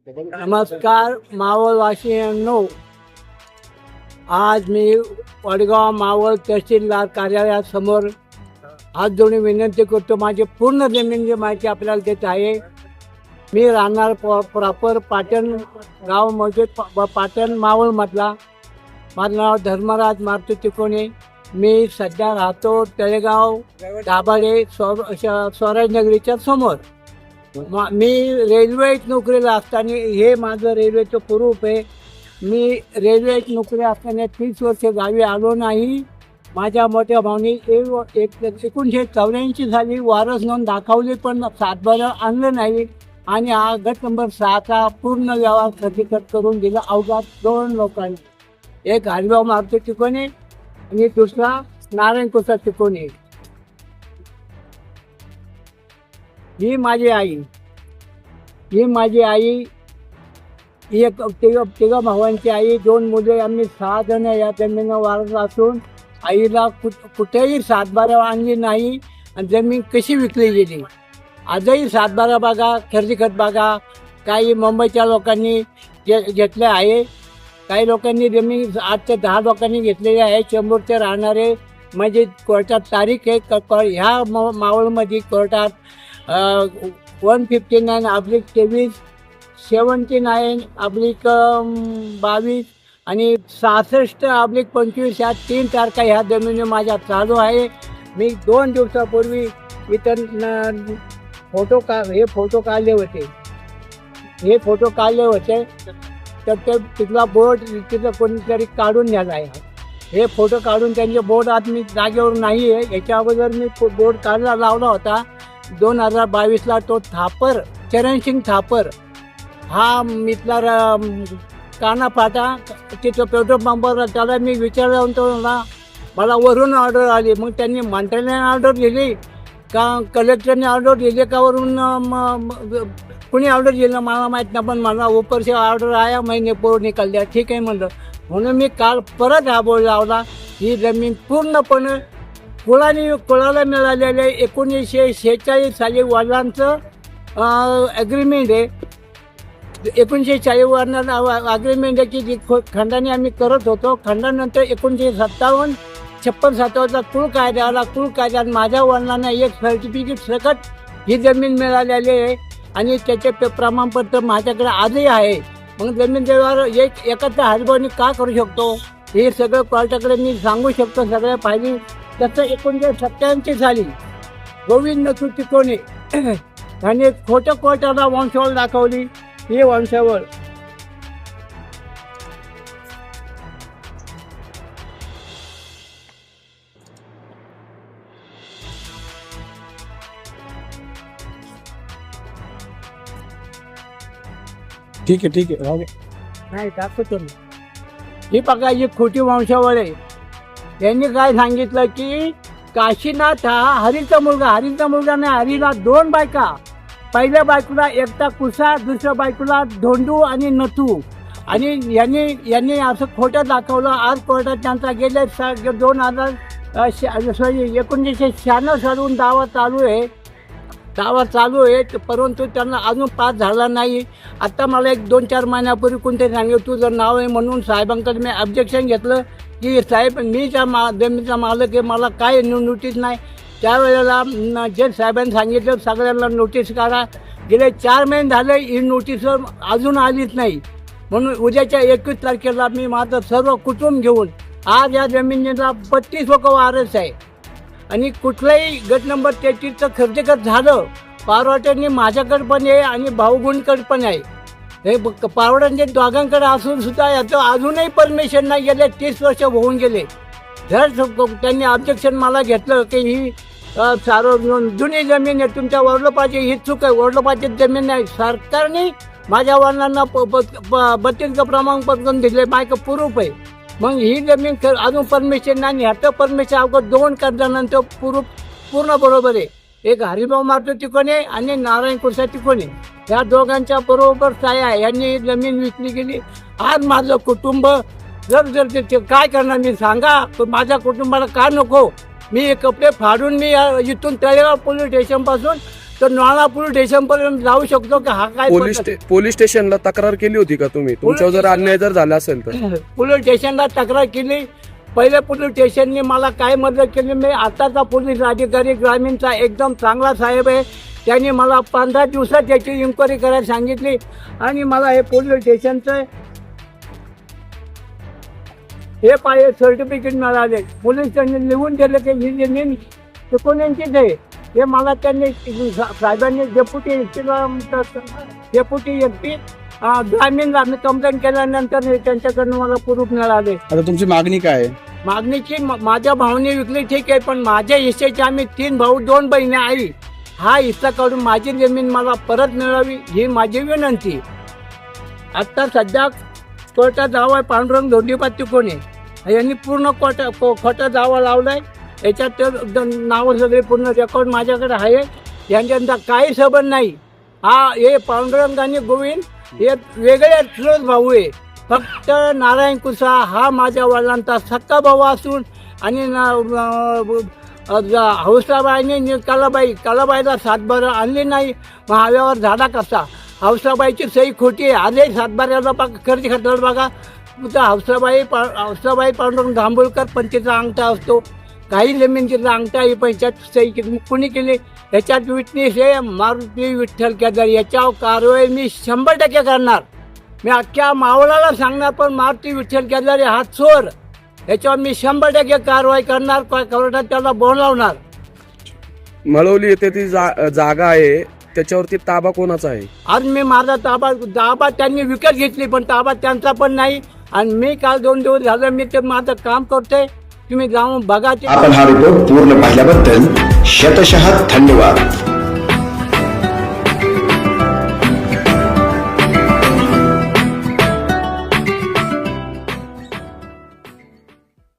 नमस्कार मावळवासियांनो, आज मी वडगाव मावळ तहसीलदार कार्यालयासमोर हात जोडून विनंती करतो. माझी पूर्ण जमीनची माहिती आपल्याला देत आहे. मी राहणार प्रॉपर पाटण गावामध्ये पाटण मावळमधला. माझं नाव धर्मराज मारुती तिकोणे. मी सध्या राहतो तळेगाव दाभाडे स्वराजनगरीच्या समोर. मी रेल्वेत नोकरीला असताना, हे माझं रेल्वेचं प्रूफ आहे. मी रेल्वेत नोकरी असताना 30 वर्ष गावी आलो नाही. माझ्या मोठ्या भाऊनी 1984 साली वारस नोंद दाखवली, पण सातबारा आणलं नाही. आणि हा गट नंबर 6चा पूर्ण व्यवहार खर्चीकट करून दिला अवघात 2 लोकांनी. एक हरिभाऊ मारुती तिकोणे आणि दुसरा नारायण प्रसाद तिकोणे. ही माझी आई, एक तिघा भावांची आई, 2 मुले. आम्ही 6 जण या जमिनीनं वारस असून आईला कुठेही सातबारा आणली नाही. आणि जमीन कशी विकली गेली आजही सातबारा बघा, खर्चीखत बघा. काही मुंबईच्या लोकांनी घेतले आहे, काही लोकांनी जमीन 8 ते 10 लोकांनी घेतलेली आहे. 100चे राहणारे म्हणजे कोर्टात तारीख आहे. ह्या मावळमध्ये कोर्टात 159/23, 79/22 आणि 66/25 या 3 तारखा ह्या जमिनी माझ्या चालू आहे. मी 2 दिवसापूर्वी इथं फोटो काढले होते. तर ते तिथला बोर्ड तिथं कोणीतरी काढून न्यायला आहे. हे फोटो काढून त्यांचे बोर्ड आज मी जागेवर नाही आहे. याच्या अगोदर मी बोर्ड काढला लावला होता 2022ला. तो थापर, चरणसिंग थापर, हा मितला कानाफाटा तिथं पेट्रोल पंपावर. त्याला मी विचारलं होतं ना, मला वरून ऑर्डर आली. मग त्यांनी मंत्र्याने ऑर्डर दिली का कलेक्टरने ऑर्डर दिली का वरून कुणी ऑर्डर दिलं मला माहीत नाही, पण मला ऊपर से ऑर्डर आया, मैंने बोर्ड निकाल दिया. ठीक आहे म्हणलं. म्हणून मी काल परत हा बोर्ड लावला. ही जमीन पूर्णपणे कुळाला मिळालेले 1946 साली वडिलांचं ॲग्रीमेंट आहे. 1940 वडिलांना ॲग्रीमेंट आहे की जी खंडाने आम्ही करत होतो. खंडानंतर 1957-56 कुळ कायदा आला. कुळ कायद्यात माझ्या वडिलांना एक सर्टिफिकेट सकट ही जमीन मिळालेली आहे आणि त्याचे प्रमाणपत्र माझ्याकडे आजही आहे. मग जमीन व्यवहार एकत्र हरिभाऊनी का करू शकतो हे सगळं कोर्टाकडे मी सांगू शकतो. सगळ्या पाहिजे तसं 1987 साली गोविंद नथू तिकोणे यांनी खोटं कोर्टाला वंशावळ दाखवली. ही वंशावळ ठीक आहे नाही दाखवतो मी. ही बघा, ही खोटी वंशावळ आहे. यांनी काय सांगितलं की काशीनाथ हा हरीचा मुलगा नाही, हरीला 2 बायका. पहिल्या बायकोला एकटा कुसा, दुसऱ्या बायकोला धोंडू आणि नथू. आणि यांनी असं खोटं दाखवलं. आज कोर्टात त्यांचा गेले 1996 सालून दावा चालू आहे. परंतु त्यांना अजून पास झाला नाही. आत्ता मला 1-2-4 महिन्यापूर्वी कोणते सांगितलं तुझं नाव आहे म्हणून साहेबांकडे मी ऑब्जेक्शन घेतलं की साहेब मी त्या जमिनीचा मालक आहे, मला काय नोटीस नाही. त्यावेळेला जज साहेबांनी सांगितलं सगळ्यांना नोटीस काढा. गेले 4 महिने झाले ही नोटीस अजून आलीच नाही. म्हणून उद्याच्या 21 तारखेला मी माझं सर्व कुटुंब घेऊन आज या जमिनीला 32 लोक वारस आहे. आणि कुठलाही गट नंबर 33चं खर्चीखत झालं पारवड्यांनी माझ्याकडे पण आहे आणि भाऊगुंडकडे पण आहे. हे पारवड्यांचे दोघांकडे असून सुद्धा याचं अजूनही परमिशन नाही. गेले 30 वर्ष होऊन गेले. जर त्यांनी ऑब्जेक्शन मला घेतलं की ही जुनी जमीन आहे, तुमच्या वडलोपाची ही चूक आहे, वडलोपाची जमीन नाही. सरकारने माझ्या वडिलांना 32 प्रमाणपत्र दिले, मायक प्रूफ आहे. मग ही जमीन अजून परमिशन नाही. ह्याचं परमिशन अवघड 2 कर्जानंतर पूर्ण बरोबर आहे. एक हरिभाऊ मारुती तिकोणे आणि नारायण प्रसाद तिकोणे या दोघांच्या बरोबर साया यांनी जमीन विकली गेली. आज माझं कुटुंब जर ते काय करणार मी सांगा. माझ्या कुटुंबाला का नको. मी कपडे फाडून मी इथून तळेगाव पोलीस स्टेशनपासून तर नाळा पोलीस स्टेशनपर्यंत जाऊ शकतो की हा काय पद्धत? पोलीस स्टेशनला तक्रार केली होती का तुम्ही? तुमच्यावर जर अन्याय जर झाला असेल तर पोलीस स्टेशनला तक्रार केली. पहिले पोलीस स्टेशनने मला काय मदत केली, मी आताचा पोलीस अधिकारी ग्रामीणचा एकदम चांगला साहेब आहे, त्यांनी मला 15 दिवसात त्याची इन्क्वायरी करायला सांगितली आणि मला हे पोलीस स्टेशनचं हे पाहिजे सर्टिफिकेट मिळाले. पोलीस त्यांनी लिहून दिलं की ही जमीन कोणाचीच आहे. हे मला त्यांनी साहेबांनी डेप्युटी एसपी ग्रामीणला मी कंप्लेंट केल्यानंतर त्यांच्याकडून मला प्रूफ मिळाले. आता तुमची मागणी काय आहे? मागणीची माझ्या भावाने विकली ठीक आहे, पण माझ्या हिस्सेचे आम्ही 3 भाऊ 2 बहिणी आई, हा हिस्सा काढून माझी जमीन मला परत मिळावी ही माझी विनंती. आत्ता सध्या कोर्टात दावा आहे पांडुरंग धोंडीपाती कोणी यांनी पूर्ण खोटा दावा लावलाय. याच्यात नावं सगळे पूर्ण रेकॉर्ड माझ्याकडे आहे. यांच्यानंतर काही संबंध नाही. हा हे पांडुरंग आणि गोविंद हे वेगळे चुलत भाऊ आहे. फक्त नारायण कुसा हा माझ्या वडिलांचा सक्का भाऊ असून आणि हौसाबाईने कलाबाईला 7 बारा आणली नाही. मग हव्यावर झाला कसा? हौसाबाईची सही खोटी आहे. आले 7 बाऱ्याला बघा खर्च खर्च बघा. हौसाबाई पांडुरंग दांभोळकर पंचीचा अंगठा असतो. काही जमिनीचा अंगठा ही पैशात सही कुणी केली याच्यात विटनेस आहे मारुती विठ्ठल केदार. याच्यावर कारवाई मी 100% करणार. मी अख्ख्या मावळाला सांगणार, पण मारुती विठ्ठल केदार हा चोर, याच्यावर मी 100% कारवाई करणार. कोर्टात त्याला बोलावणार. मळवली येथे ती जागा आहे, त्याच्यावरती ताबा कोणाचा आहे? आज मी माझा ताबा त्यांनी विकत घेतली, पण ताबा त्यांचा पण नाही. आणि मी काल 2 दिवस झालं मी ते माझं काम करतोय. तुम्ही जाऊन बघा. आपण हा व्हिडिओ पूर्ण पाहिल्याबद्दल शतशः धन्यवाद.